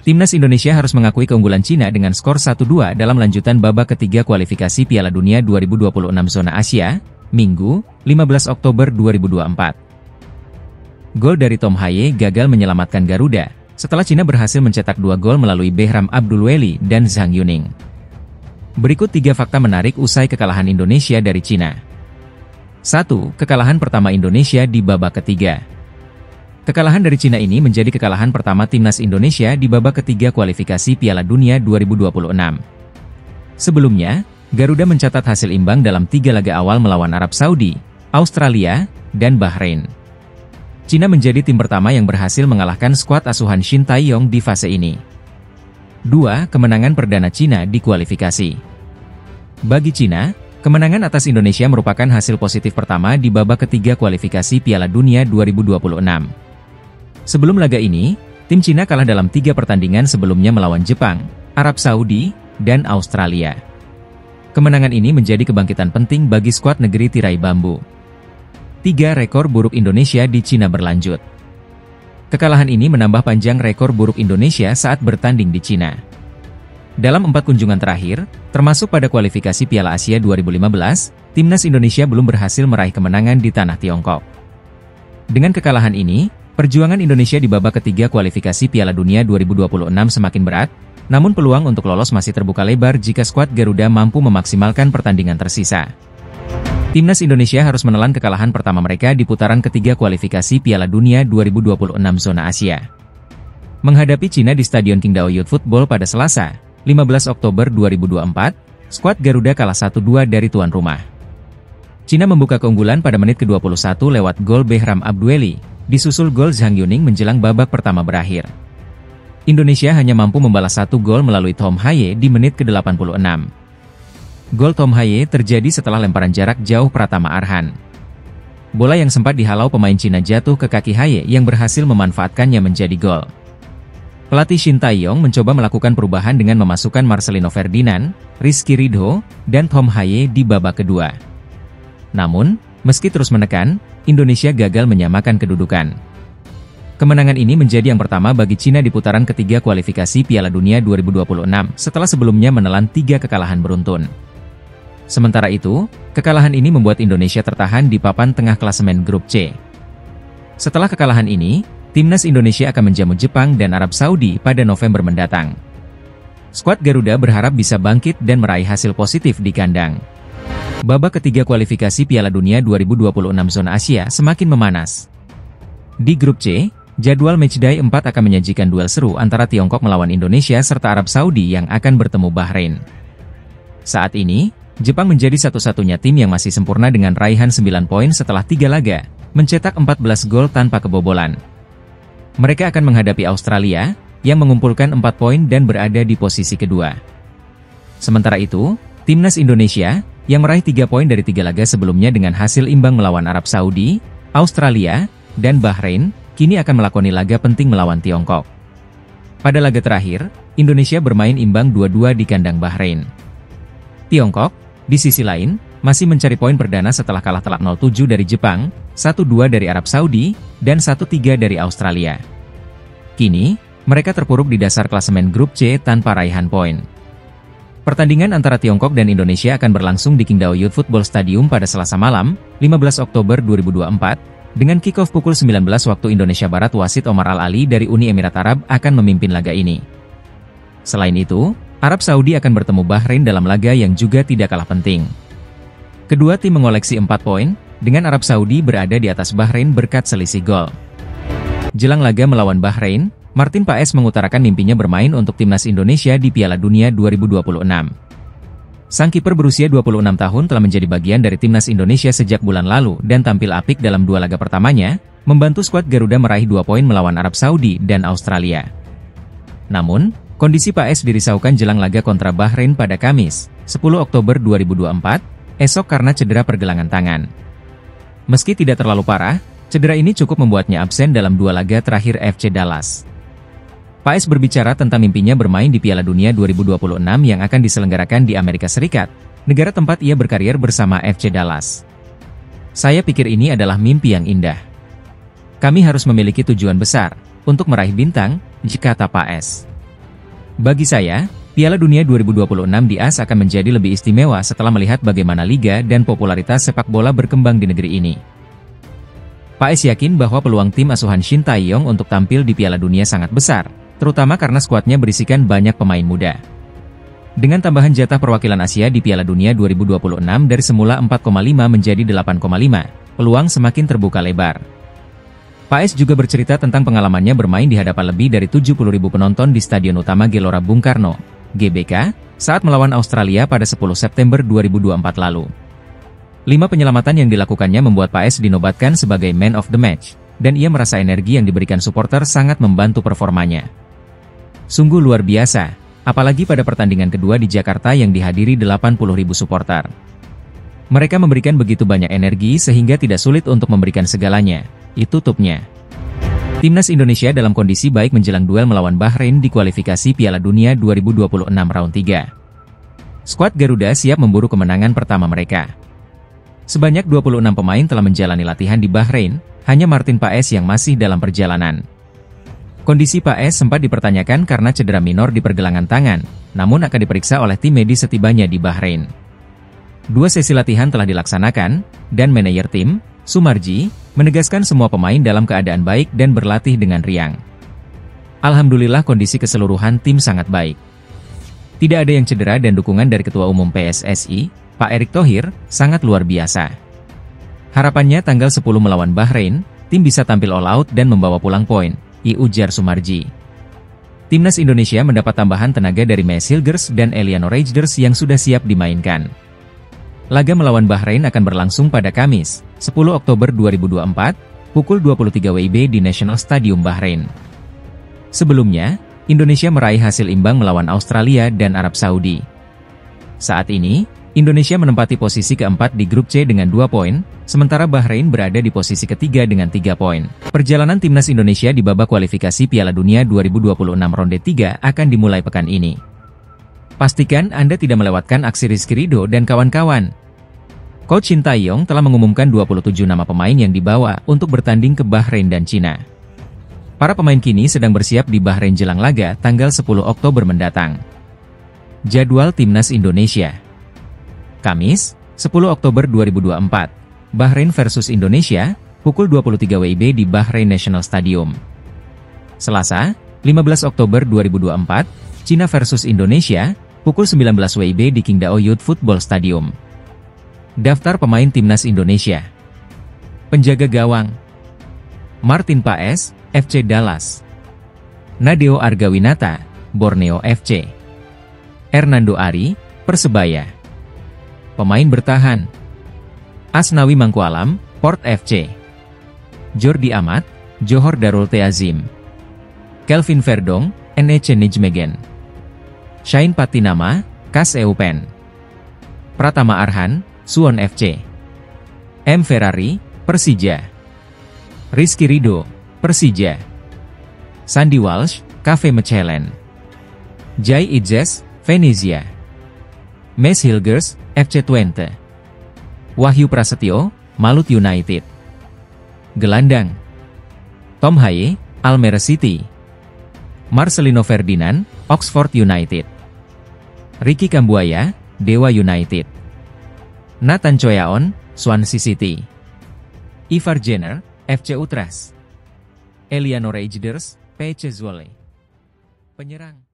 Timnas Indonesia harus mengakui keunggulan Cina dengan skor 1-2 dalam lanjutan babak ketiga kualifikasi Piala Dunia 2026 zona Asia, Minggu, 15 Oktober 2024. Gol dari Tom Haye gagal menyelamatkan Garuda, setelah Cina berhasil mencetak 2 gol melalui Behram Abdulweli dan Zhang Yuning. Berikut 3 fakta menarik usai kekalahan Indonesia dari Cina. 1. Kekalahan pertama Indonesia di babak ketiga. Kekalahan dari Cina ini menjadi kekalahan pertama Timnas Indonesia di babak ketiga kualifikasi Piala Dunia 2026. Sebelumnya, Garuda mencatat hasil imbang dalam 3 laga awal melawan Arab Saudi, Australia, dan Bahrain. Cina menjadi tim pertama yang berhasil mengalahkan skuad asuhan Shin Tae-yong di fase ini. 2. Kemenangan perdana Cina di kualifikasi. Bagi Cina, kemenangan atas Indonesia merupakan hasil positif pertama di babak ketiga kualifikasi Piala Dunia 2026. Sebelum laga ini, tim Cina kalah dalam 3 pertandingan sebelumnya melawan Jepang, Arab Saudi, dan Australia. Kemenangan ini menjadi kebangkitan penting bagi skuad negeri tirai bambu. 3. Rekor buruk Indonesia di Cina berlanjut. Kekalahan ini menambah panjang rekor buruk Indonesia saat bertanding di Cina. Dalam 4 kunjungan terakhir, termasuk pada kualifikasi Piala Asia 2015, Timnas Indonesia belum berhasil meraih kemenangan di tanah Tiongkok. Dengan kekalahan ini, perjuangan Indonesia di babak ketiga kualifikasi Piala Dunia 2026 semakin berat, namun peluang untuk lolos masih terbuka lebar jika skuad Garuda mampu memaksimalkan pertandingan tersisa. Timnas Indonesia harus menelan kekalahan pertama mereka di putaran ketiga kualifikasi Piala Dunia 2026 zona Asia. Menghadapi Cina di Stadion Qingdao Youth Football pada Selasa, 15 Oktober 2024, skuad Garuda kalah 1-2 dari tuan rumah. Cina membuka keunggulan pada menit ke-21 lewat gol Behram Abdulweli, disusul gol Zhang Yuning menjelang babak pertama berakhir. Indonesia hanya mampu membalas 1 gol melalui Tom Haye di menit ke-86. Gol Tom Haye terjadi setelah lemparan jarak jauh Pratama Arhan. Bola yang sempat dihalau pemain Cina jatuh ke kaki Haye yang berhasil memanfaatkannya menjadi gol. Pelatih Shin Tae-yong mencoba melakukan perubahan dengan memasukkan Marcelino Ferdinand, Rizky Ridho, dan Tom Haye di babak kedua. Namun, meski terus menekan, Indonesia gagal menyamakan kedudukan. Kemenangan ini menjadi yang pertama bagi Cina di putaran ketiga kualifikasi Piala Dunia 2026 setelah sebelumnya menelan 3 kekalahan beruntun. Sementara itu, kekalahan ini membuat Indonesia tertahan di papan tengah klasemen grup C. Setelah kekalahan ini, Timnas Indonesia akan menjamu Jepang dan Arab Saudi pada November mendatang. Skuad Garuda berharap bisa bangkit dan meraih hasil positif di kandang. Babak ketiga kualifikasi Piala Dunia 2026 zona Asia semakin memanas. Di grup C, jadwal matchday 4 akan menyajikan duel seru antara Tiongkok melawan Indonesia serta Arab Saudi yang akan bertemu Bahrain. Saat ini, Jepang menjadi satu-satunya tim yang masih sempurna dengan raihan 9 poin setelah 3 laga, mencetak 14 gol tanpa kebobolan. Mereka akan menghadapi Australia, yang mengumpulkan 4 poin dan berada di posisi kedua. Sementara itu, Timnas Indonesia, yang meraih 3 poin dari 3 laga sebelumnya dengan hasil imbang melawan Arab Saudi, Australia, dan Bahrain, kini akan melakoni laga penting melawan Tiongkok. Pada laga terakhir, Indonesia bermain imbang 2-2 di kandang Bahrain. Tiongkok, di sisi lain, masih mencari poin perdana setelah kalah telak 0-7 dari Jepang, 1-2 dari Arab Saudi, dan 1-3 dari Australia. Kini, mereka terpuruk di dasar klasemen grup C tanpa raihan poin. Pertandingan antara Tiongkok dan Indonesia akan berlangsung di Qingdao Youth Football Stadium pada Selasa malam, 15 Oktober 2024, dengan kick-off pukul 19 waktu Indonesia Barat. Wasit Omar Al-Ali dari Uni Emirat Arab akan memimpin laga ini. Selain itu, Arab Saudi akan bertemu Bahrain dalam laga yang juga tidak kalah penting. Kedua tim mengoleksi 4 poin, dengan Arab Saudi berada di atas Bahrain berkat selisih gol. Jelang laga melawan Bahrain, Martin Paes mengutarakan mimpinya bermain untuk Timnas Indonesia di Piala Dunia 2026. Sang kiper berusia 26 tahun telah menjadi bagian dari Timnas Indonesia sejak bulan lalu dan tampil apik dalam 2 laga pertamanya, membantu skuad Garuda meraih 2 poin melawan Arab Saudi dan Australia. Namun, kondisi Paes dirisaukan jelang laga kontra Bahrain pada Kamis, 10 Oktober 2024, esok karena cedera pergelangan tangan. Meski tidak terlalu parah, cedera ini cukup membuatnya absen dalam 2 laga terakhir FC Dallas. Paes berbicara tentang mimpinya bermain di Piala Dunia 2026 yang akan diselenggarakan di Amerika Serikat, negara tempat ia berkarir bersama FC Dallas. Saya pikir ini adalah mimpi yang indah. Kami harus memiliki tujuan besar untuk meraih bintang, kata Paes. Bagi saya, Piala Dunia 2026 di AS akan menjadi lebih istimewa setelah melihat bagaimana liga dan popularitas sepak bola berkembang di negeri ini. Paes yakin bahwa peluang tim asuhan Shin Tae-yong untuk tampil di Piala Dunia sangat besar, terutama karena skuadnya berisikan banyak pemain muda. Dengan tambahan jatah perwakilan Asia di Piala Dunia 2026 dari semula 4,5 menjadi 8,5, peluang semakin terbuka lebar. Paes juga bercerita tentang pengalamannya bermain di hadapan lebih dari 70.000 penonton di Stadion Utama Gelora Bung Karno, GBK, saat melawan Australia pada 10 September 2024 lalu. 5 penyelamatan yang dilakukannya membuat Paes dinobatkan sebagai Man of the Match, dan ia merasa energi yang diberikan supporter sangat membantu performanya. Sungguh luar biasa, apalagi pada pertandingan kedua di Jakarta yang dihadiri 80.000 supporter. Mereka memberikan begitu banyak energi sehingga tidak sulit untuk memberikan segalanya, itu tutupnya. Timnas Indonesia dalam kondisi baik menjelang duel melawan Bahrain di kualifikasi Piala Dunia 2026 round 3. Skuad Garuda siap memburu kemenangan pertama mereka. Sebanyak 26 pemain telah menjalani latihan di Bahrain, hanya Martin Paes yang masih dalam perjalanan. Kondisi Paes sempat dipertanyakan karena cedera minor di pergelangan tangan, namun akan diperiksa oleh tim medis setibanya di Bahrain. 2 sesi latihan telah dilaksanakan, dan manajer tim, Sumarji, menegaskan semua pemain dalam keadaan baik dan berlatih dengan riang. Alhamdulillah kondisi keseluruhan tim sangat baik. Tidak ada yang cedera dan dukungan dari Ketua Umum PSSI, Pak Erick Thohir, sangat luar biasa. Harapannya tanggal 10 melawan Bahrain, tim bisa tampil all out dan membawa pulang poin, ujar Sumarji. Timnas Indonesia mendapat tambahan tenaga dari Mes Hilgers dan Eliano Rejders yang sudah siap dimainkan. Laga melawan Bahrain akan berlangsung pada Kamis, 10 Oktober 2024, pukul 23 WIB di National Stadium Bahrain. Sebelumnya, Indonesia meraih hasil imbang melawan Australia dan Arab Saudi. Saat ini, Indonesia menempati posisi keempat di grup C dengan 2 poin, sementara Bahrain berada di posisi ketiga dengan 3 poin. Perjalanan timnas Indonesia di babak kualifikasi Piala Dunia 2026 ronde 3 akan dimulai pekan ini. Pastikan Anda tidak melewatkan aksi Rizky Ridho dan kawan-kawan. Coach Shin Tae-yong telah mengumumkan 27 nama pemain yang dibawa untuk bertanding ke Bahrain dan Cina. Para pemain kini sedang bersiap di Bahrain jelang laga tanggal 10 Oktober mendatang. Jadwal Timnas Indonesia. Kamis, 10 Oktober 2024, Bahrain versus Indonesia, pukul 23 WIB di Bahrain National Stadium. Selasa, 15 Oktober 2024, Cina versus Indonesia, pukul 19 WIB di Qingdao Youth Football Stadium. Daftar pemain Timnas Indonesia. Penjaga gawang: Martin Paes, FC Dallas. Nadeo Argawinata, Borneo FC. Hernando Ari, Persebaya. Pemain bertahan: Asnawi Mangkualam, Port FC. Jordi Amat, Johor Darul Teazim. Kelvin Verdong, NEC Nijmegen. Shain Patinama, KAS Eupen. Pratama Arhan, Suwon FC. M. Ferrari, Persija. Rizky Ridho, Persija. Sandy Walsh, KV Mechelen. Jai Idzes, Venezia. Mes Hilgers, FC Twente. Wahyu Prasetyo, Malut United. Gelandang: Tom Haye, Almere City. Marcelino Ferdinand, Oxford United. Ricky Kambuaya, Dewa United. Nathan Choyaon, Swansea City. Ivar Jenner, FC Utrecht. Eliano Rejders, PC Zwolle. Penyerang.